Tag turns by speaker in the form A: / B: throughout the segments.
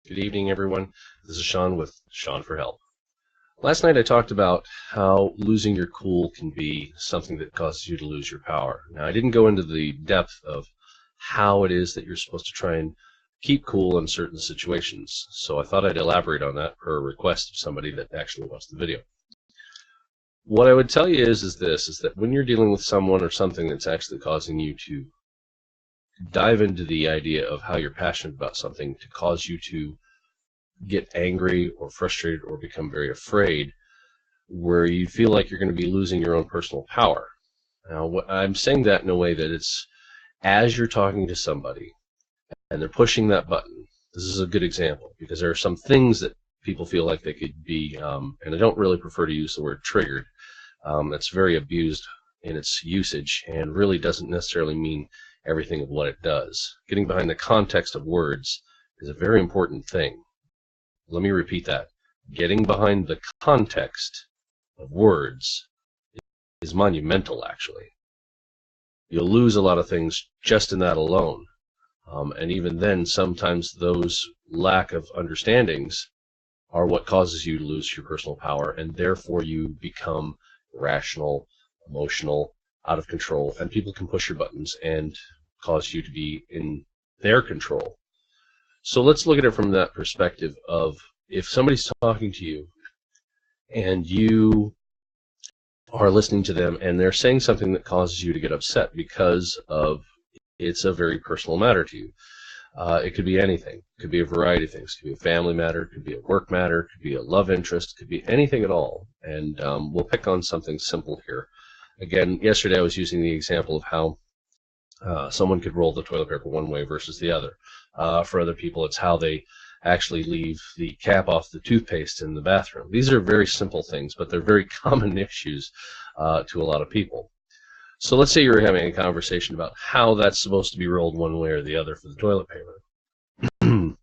A: Good evening, everyone. This is Sean with Sean for Help. Last night I talked about how losing your cool can be something that causes you to lose your power. Now, I didn't go into the depth of how it is that you're supposed to try and keep cool in certain situations, so I thought I'd elaborate on that per request of somebody that actually watched the video. What I would tell you is that when you're dealing with someone or something that's actually causing you to dive into the idea of how you're passionate about something to cause you to get angry or frustrated or become very afraid, where you feel like you're going to be losing your own personal power. Now, I'm saying that in a way that it's as you're talking to somebody and they're pushing that button. This is a good example because there are some things that people feel like they could be, and I don't really prefer to use the word triggered. That's very abused in its usage and really doesn't necessarily mean everything of what it does. Getting behind the context of words is a very important thing. Let me repeat that. Getting behind the context of words is monumental, actually. You'll lose a lot of things just in that alone. And even then, sometimes those lack of understandings are what causes you to lose your personal power, and therefore you become irrational, emotional, out of control, and people can push your buttons and cause you to be in their control. So let's look at it from that perspective of if somebody's talking to you and you are listening to them and they're saying something that causes you to get upset because of it's a very personal matter to you. It could be anything. It could be a variety of things. It could be a family matter. It could be a work matter. It could be a love interest. It could be anything at all. And we'll pick on something simple here. Again, yesterday I was using the example of how someone could roll the toilet paper one way versus the other. For other people, it's how they actually leave the cap off the toothpaste in the bathroom. These are very simple things, but they're very common issues to a lot of people. So let's say you're having a conversation about how that's supposed to be rolled one way or the other for the toilet paper.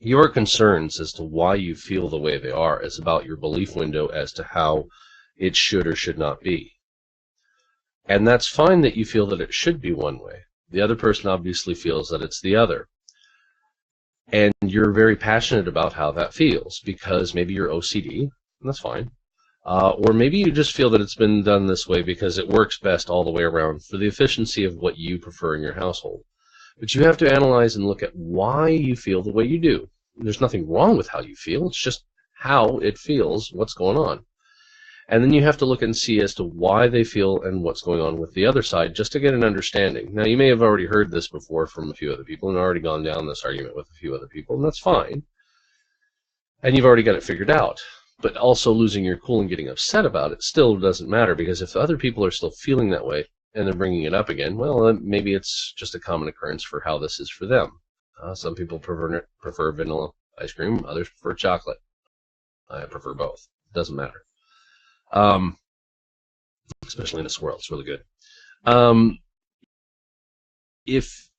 A: Your concerns as to why you feel the way they are is about your belief window as to how it should or should not be. And that's fine that you feel that it should be one way. The other person obviously feels that it's the other. And you're very passionate about how that feels because maybe you're OCD, and that's fine. Or maybe you just feel that it's been done this way because it works best all the way around for the efficiency of what you prefer in your household. But you have to analyze and look at why you feel the way you do. There's nothing wrong with how you feel. It's just how it feels, what's going on. And then you have to look and see as to why they feel and what's going on with the other side, just to get an understanding. Now, you may have already heard this before from a few other people and already gone down this argument with a few other people, and that's fine. And you've already got it figured out. But also losing your cool and getting upset about it still doesn't matter, because if other people are still feeling that way and they're bringing it up again, well, maybe it's just a common occurrence for how this is for them. Some people prefer vanilla ice cream, others prefer chocolate. I prefer both. It doesn't matter. Especially in this world, it's really good. If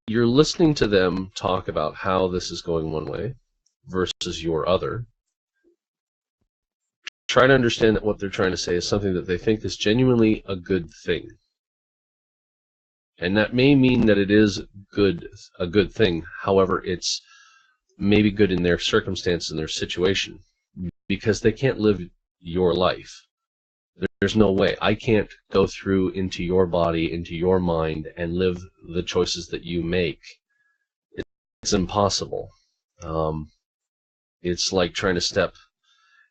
A: you're listening to them talk about how this is going one way versus your other, try to understand that what they're trying to say is something that they think is genuinely a good thing. And that may mean that it is a good thing. However, it's maybe good in their circumstance and their situation because they can't live your life. There's no way. I can't go through into your body, into your mind, and live the choices that you make. It's impossible. It's like trying to step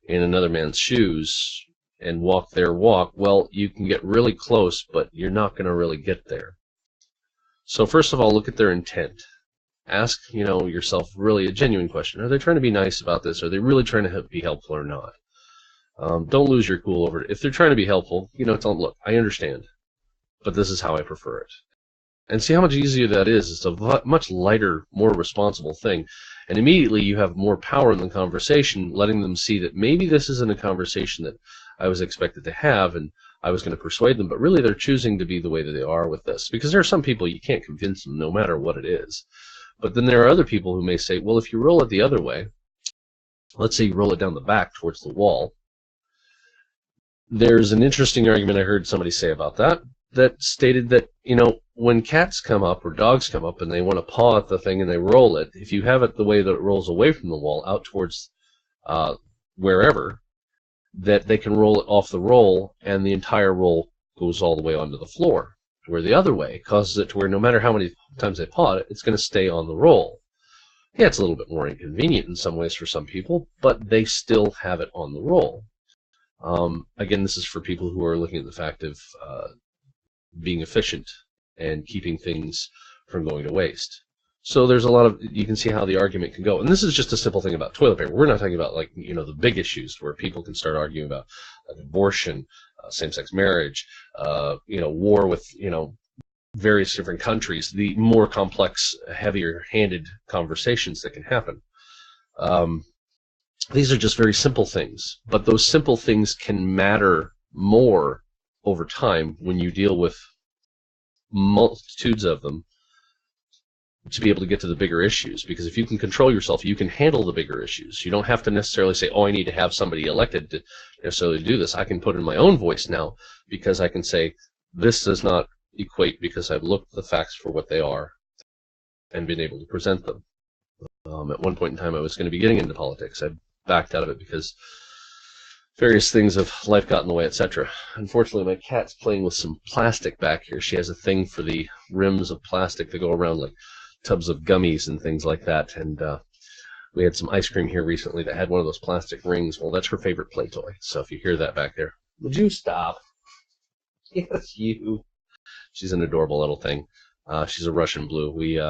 A: in another man's shoes and walk their walk. Well, you can get really close, but you're not going to really get there. So first of all, look at their intent. Ask, yourself really a genuine question. Are they trying to be nice about this? Are they really trying to be helpful or not? Don't lose your cool over it. If they're trying to be helpful, tell them, look, I understand, but this is how I prefer it. And see how much easier that is. It's a much lighter, more responsible thing. And immediately you have more power in the conversation, letting them see that maybe this isn't a conversation that I was expected to have, and I was going to persuade them, but really they're choosing to be the way that they are with this. Because there are some people you can't convince them no matter what it is. But then there are other people who may say, well, if you roll it the other way, let's say you roll it down the back towards the wall, there's an interesting argument I heard somebody say about that. that stated that, when cats come up or dogs come up and they want to paw at the thing and they roll it, if you have it the way that it rolls away from the wall out towards wherever, that they can roll it off the roll and the entire roll goes all the way onto the floor. Where the other way causes it to where no matter how many times they paw it, it's going to stay on the roll. Yeah, it's a little bit more inconvenient in some ways for some people, but they still have it on the roll. Again, this is for people who are looking at the fact of being efficient and keeping things from going to waste. So there's a lot of, you can see how the argument can go. And this is just a simple thing about toilet paper. We're not talking about the big issues where people can start arguing about abortion, same-sex marriage, war with, various different countries, the more complex, heavier-handed conversations that can happen. These are just very simple things, but those simple things can matter more over time when you deal with multitudes of them to be able to get to the bigger issues. Because if you can control yourself, you can handle the bigger issues. You don't have to necessarily say, oh, I need to have somebody elected to necessarily do this. I can put in my own voice now because I can say, this does not equate because I've looked at the facts for what they are and been able to present them. At one point in time, I was going to be getting into politics. I backed out of it because various things of life got in the way, etc. Unfortunately, my cat's playing with some plastic back here. She has a thing for the rims of plastic that go around like tubs of gummies and things like that. And we had some ice cream here recently that had one of those plastic rings. Well, that's her favorite play toy. So if you hear that back there, would you stop? Yes, you. She's an adorable little thing. She's a Russian blue. We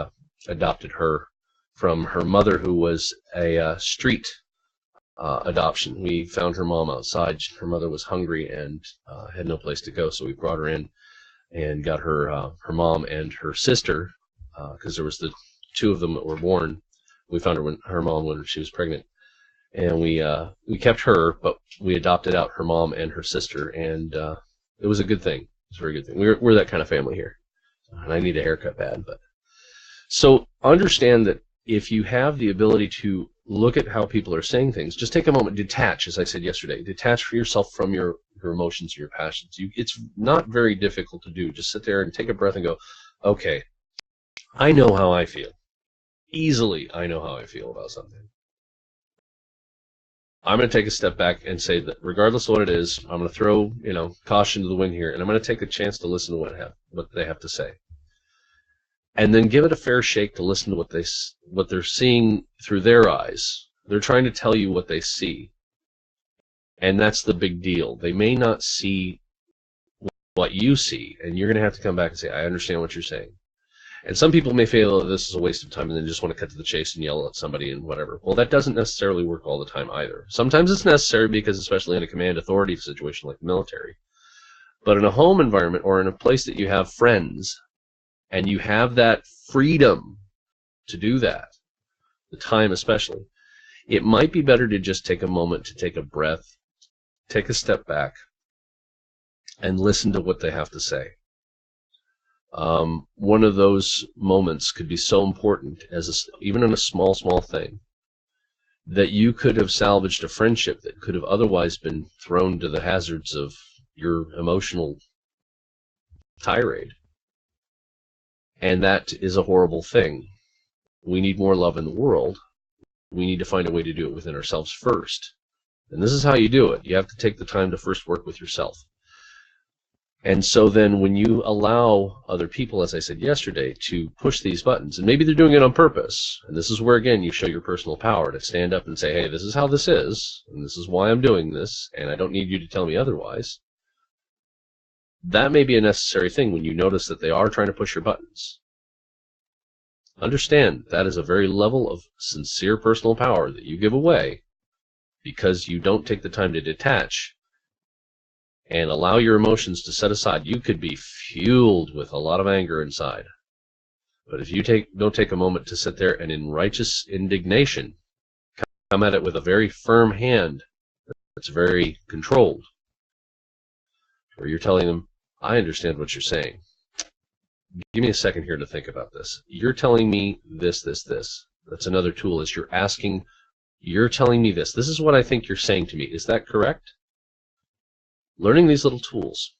A: adopted her from her mother, who was a street adoption. We found her mom outside. Her mother was hungry and had no place to go, so we brought her in and got her mom and her sister, because there was the two of them that were born. We found her mom when she was pregnant, and we kept her, but we adopted out her mom and her sister, and it was a good thing. It's a very good thing. We're that kind of family here, and I need a haircut bad. But so understand that if you have the ability to look at how people are saying things, just take a moment, detach, as I said yesterday, detach for yourself from your emotions, your passions. It's not very difficult to do. Just sit there and take a breath and go, okay, I know how I feel. Easily, I know how I feel about something. I'm going to take a step back and say that regardless of what it is, I'm going to throw, caution to the wind here, and I'm going to take a chance to listen to what they have to say. And then give it a fair shake to listen to what they're seeing through their eyes. They're trying to tell you what they see. And that's the big deal. They may not see what you see, and you're going to have to come back and say, I understand what you're saying. And some people may feel that this is a waste of time and then just want to cut to the chase and yell at somebody and whatever. Well, that doesn't necessarily work all the time either. Sometimes it's necessary because, especially in a command authority situation like the military. But in a home environment or in a place that you have friends, and you have that freedom to do that, the time especially, it might be better to just take a moment to take a breath, take a step back, and listen to what they have to say. One of those moments could be so important, even in a small thing, that you could have salvaged a friendship that could have otherwise been thrown to the hazards of your emotional tirade. And that is a horrible thing. We need more love in the world. We need to find a way to do it within ourselves first. And this is how you do it. You have to take the time to first work with yourself. And so then when you allow other people, as I said yesterday, to push these buttons, and maybe they're doing it on purpose, and this is where, again, you show your personal power to stand up and say, hey, this is how this is, and this is why I'm doing this, and I don't need you to tell me otherwise. That may be a necessary thing when you notice that they are trying to push your buttons. Understand that is a very level of sincere personal power that you give away because you don't take the time to detach and allow your emotions to set aside. You could be fueled with a lot of anger inside. But if you don't take a moment to sit there and in righteous indignation come at it with a very firm hand that's very controlled, where you're telling them, I understand what you're saying. Give me a second here to think about this. You're telling me this. That's another tool, is you're telling me this. This is what I think you're saying to me. Is that correct? Learning these little tools.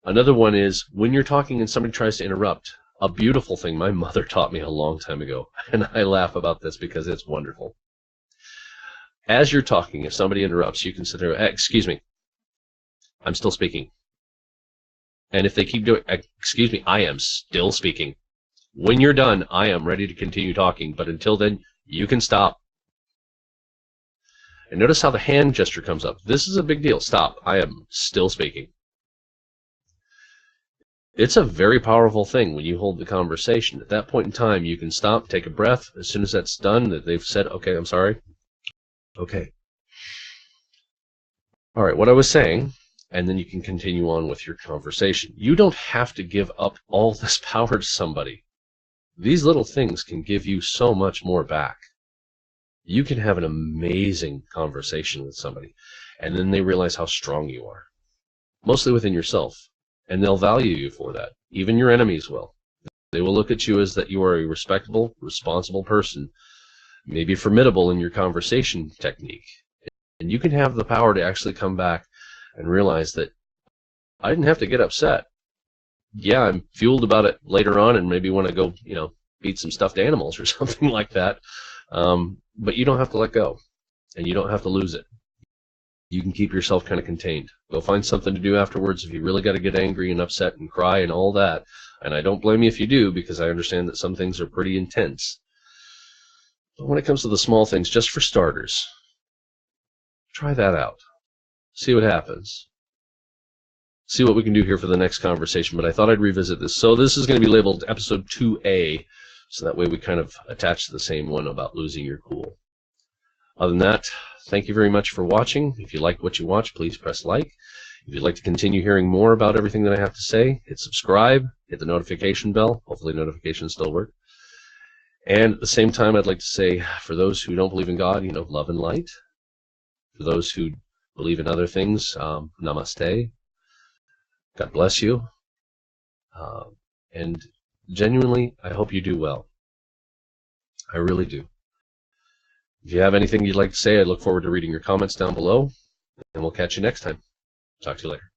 A: Another one is when you're talking and somebody tries to interrupt. A beautiful thing my mother taught me a long time ago, and I laugh about this because it's wonderful. As you're talking, if somebody interrupts, you consider, excuse me, I'm still speaking. And if they keep doing, excuse me, I am still speaking. When you're done, I am ready to continue talking, but until then, you can stop. And notice how the hand gesture comes up. This is a big deal. Stop. I am still speaking. It's a very powerful thing when you hold the conversation. At that point in time, you can stop, take a breath. As soon as that's done, that they've said, okay, I'm sorry. Okay. All right, what I was saying, and then you can continue on with your conversation. You don't have to give up all this power to somebody. These little things can give you so much more back. You can have an amazing conversation with somebody, and then they realize how strong you are, mostly within yourself, and they'll value you for that. Even your enemies will. They will look at you as that you are a respectable, responsible person, maybe formidable in your conversation technique. And you can have the power to actually come back and realize that I didn't have to get upset. Yeah, I'm fueled about it later on and maybe want to go, beat some stuffed animals or something like that. But you don't have to let go, and you don't have to lose it. You can keep yourself kind of contained. Go find something to do afterwards if you really got to get angry and upset and cry and all that. And I don't blame you if you do, because I understand that some things are pretty intense. But when it comes to the small things, just for starters, try that out. See what happens. See what we can do here for the next conversation, but I thought I'd revisit this. So this is going to be labeled episode 2A, so that way we kind of attach to the same one about losing your cool. Other than that, thank you very much for watching. If you like what you watch, please press like. If you'd like to continue hearing more about everything that I have to say, hit subscribe, hit the notification bell. Hopefully notifications still work. And at the same time, I'd like to say, for those who don't believe in God, love and light. For those who believe in other things, namaste. God bless you. And genuinely, I hope you do well. I really do. If you have anything you'd like to say, I look forward to reading your comments down below, and we'll catch you next time. Talk to you later.